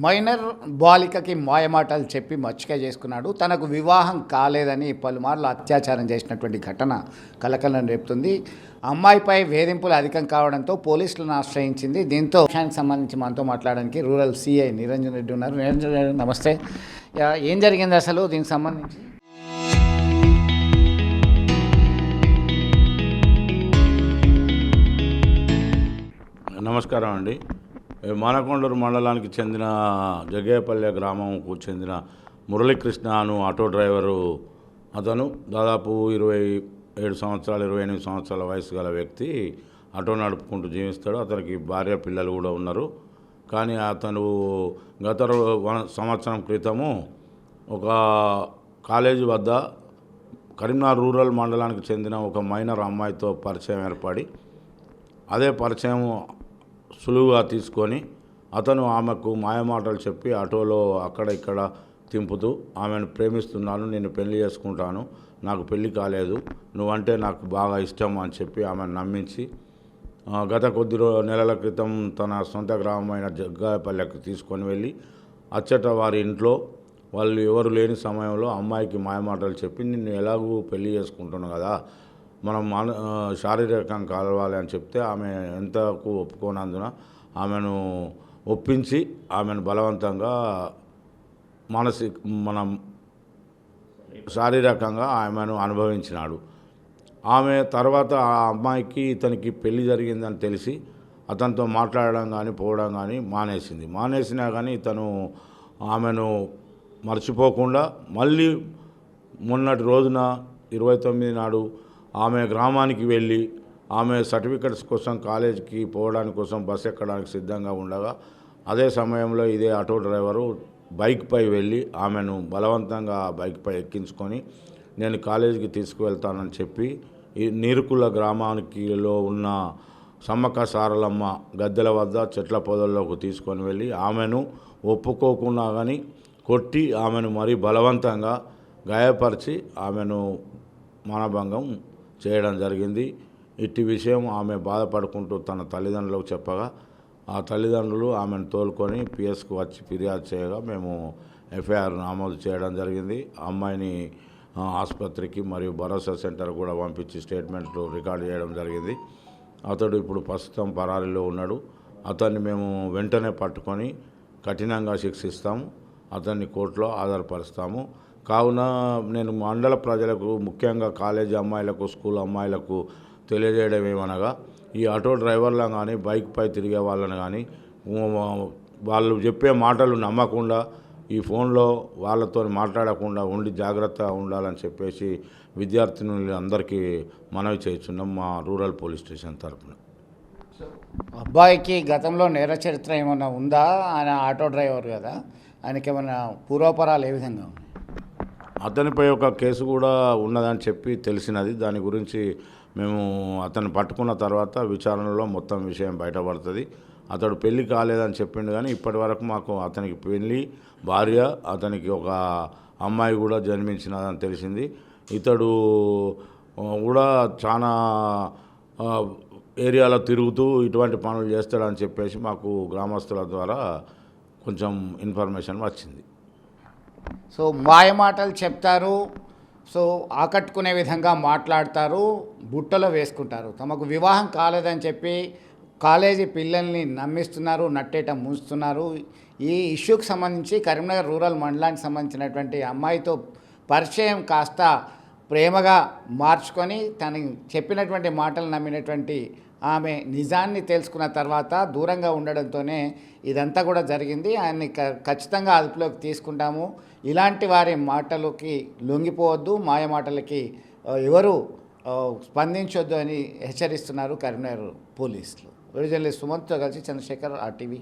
Minor బాలికకి మాయమాటలు చెప్పి మచ్చిక చేసుకున్నాడు. తనకు వివాహం కాలేదని పలుమార్లు అత్యాచారం చేసినటువంటి ఘటన కలకలం రేపుతుంది. అమ్మాయిపై వేధింపులు అధికం కావడంతో పోలీసులను ఆశ్రయించింది. దీంతో విషయానికి సంబంధించి మనతో మాట్లాడడానికి రూరల్ సిఐ నిరంజన్ రెడ్డి ఉన్నారు. నిరంజన్ రెడ్డి నమస్తే. ఏం జరిగింది అసలు దీనికి సంబంధించి? నమస్కారం అండి. మానకొండూరు మండలానికి చెందిన జగ్గయ్యపల్లె గ్రామంకు చెందిన మురళీకృష్ణ అను ఆటో డ్రైవరు. అతను దాదాపు 27 సంవత్సరాలు 28 సంవత్సరాల వయసు గల వ్యక్తి. ఆటో నడుపుకుంటూ జీవిస్తాడు. అతనికి భార్య పిల్లలు కూడా ఉన్నారు. కానీ అతను గత సంవత్సరం క్రితము ఒక కాలేజీ వద్ద కరీంనగర్ రూరల్ మండలానికి చెందిన ఒక మైనర్ అమ్మాయితో పరిచయం ఏర్పడి అదే పరిచయం సులువుగా తీసుకొని అతను ఆమెకు మాయమాటలు చెప్పి ఆటోలో అక్కడ ఇక్కడ తింపుతూ ఆమెను ప్రేమిస్తున్నాను, నేను పెళ్లి చేసుకుంటాను, నాకు పెళ్లి కాలేదు, నువ్వంటే నాకు బాగా ఇష్టం అని చెప్పి ఆమెను నమ్మించి గత కొద్ది నెలల క్రితం తన సొంత గ్రామమైన జగ్గయ్యపల్లెకు తీసుకొని వెళ్ళి అచ్చట వారి ఇంట్లో వాళ్ళు ఎవరు లేని సమయంలో అమ్మాయికి మాయమాటలు చెప్పి నిన్ను ఎలాగూ పెళ్లి చేసుకుంటున్నావు కదా, మనం శారీరకంగా కలవాలి అని చెప్తే ఆమె ఎంతకు ఒప్పుకోనందున ఆమెను ఒప్పించి ఆమెను బలవంతంగా మనం శారీరకంగా ఆమెను అనుభవించినాడు. ఆమె తర్వాత ఆ అమ్మాయికి ఇతనికి పెళ్లి జరిగిందని తెలిసి అతనితో మాట్లాడడం కానీ పోవడం కానీ మానేసినా కానీ ఇతను ఆమెను మర్చిపోకుండా మళ్ళీ మొన్నటి రోజున 29 నాడు ఆమె గ్రామానికి వెళ్ళి ఆమె సర్టిఫికెట్స్ కోసం కాలేజీకి పోవడానికి కోసం బస్సు ఎక్కడానికి సిద్ధంగా ఉండగా అదే సమయంలో ఇదే ఆటో డ్రైవరు బైక్పై వెళ్ళి ఆమెను బలవంతంగా బైక్పై ఎక్కించుకొని నేను కాలేజీకి తీసుకువెళ్తానని చెప్పి ఈ నీరుకుల గ్రామానికిలో ఉన్న సమ్మక్క సారలమ్మ గద్దెల వద్ద చెట్ల పొదల్లోకి తీసుకొని వెళ్ళి ఆమెను ఒప్పుకోకుండా కానీ కొట్టి ఆమెను మరీ బలవంతంగా గాయపరిచి ఆమెను మానభంగం చేయడం జరిగింది. ఇట్టి విషయం ఆమె బాధపడుకుంటూ తన తల్లిదండ్రులకు చెప్పగా ఆ తల్లిదండ్రులు ఆమెను తోలుకొని పిఎస్కు వచ్చి ఫిర్యాదు చేయగా మేము ఎఫ్ఐఆర్ నమోదు చేయడం జరిగింది. అమ్మాయిని ఆసుపత్రికి మరియు భరోసా సెంటర్ కూడా పంపించి స్టేట్మెంట్లు రికార్డు చేయడం జరిగింది. అతడు ఇప్పుడు ప్రస్తుతం పరారీలో ఉన్నాడు. అతన్ని మేము వెంటనే పట్టుకొని కఠినంగా శిక్షిస్తాము, అతన్ని కోర్టులో హాజరుపరుస్తాము. కావున నేను మండల ప్రజలకు, ముఖ్యంగా కాలేజీ అమ్మాయిలకు, స్కూల్ అమ్మాయిలకు తెలియజేయడం ఏమనగా, ఈ ఆటో డ్రైవర్లను కానీ బైక్పై తిరిగే వాళ్ళని కానీ వాళ్ళు చెప్పే మాటలు నమ్మకుండా ఈ ఫోన్లో వాళ్ళతో మాట్లాడకుండా ఉండి జాగ్రత్తగా ఉండాలని చెప్పేసి విద్యార్థినులు అందరికీ మనవి చేస్తున్నాం మా రూరల్ పోలీస్ స్టేషన్ తరఫున. అబ్బాయికి గతంలో నేర చరిత్ర ఏమైనా ఉందా? ఆయన ఆటో డ్రైవర్ కదా, ఆయనకి ఏమైనా పూర్వపరాలు ఏ విధంగా ఉన్నాయి? అతనిపై ఒక కేసు కూడా ఉన్నదని చెప్పి తెలిసినది. దాని గురించి మేము అతన్ని పట్టుకున్న తర్వాత విచారణలో మొత్తం విషయం బయటపడుతుంది. అతడు పెళ్లి కాలేదని చెప్పిండు కానీ ఇప్పటి వరకు మాకు అతనికి పెళ్ళి, భార్య, అతనికి ఒక అమ్మాయి కూడా జన్మించినదని తెలిసింది. ఇతడు కూడా చాలా ఏరియాలో తిరుగుతూ ఇటువంటి పనులు చేస్తాడని చెప్పేసి మాకు గ్రామస్తుల ద్వారా కొంచెం ఇన్ఫర్మేషన్ వచ్చింది. సో మాయమాటలు చెప్తారు, సో ఆకట్టుకునే విధంగా మాట్లాడతారు, బుట్టలో వేసుకుంటారు. తమకు వివాహం కాలేదని చెప్పి కాలేజీ పిల్లల్ని నమ్మిస్తున్నారు, నట్టేట ముంచుతున్నారు. ఈ ఇష్యూకి సంబంధించి కరీంనగర్ రూరల్ మండలానికి సంబంధించినటువంటి అమ్మాయితో పరిచయం కాస్త ప్రేమగా మార్చుకొని తనకి చెప్పినటువంటి మాటలు నమ్మినటువంటి ఆమె నిజాన్ని తెలుసుకున్న తర్వాత దూరంగా ఉండడంతోనే ఇదంతా కూడా జరిగింది. ఆయన్ని ఖచ్చితంగా అదుపులోకి తీసుకుంటాము. ఇలాంటి వారి మాటలకి లొంగిపోవద్దు, మాయ మాటలకి ఎవరు స్పందించొద్దు అని హెచ్చరిస్తున్నారు కరీంనగర్ పోలీసులు. ఒరిజినల్ సుమంత్తో కలిసి చంద్రశేఖర్, RTV.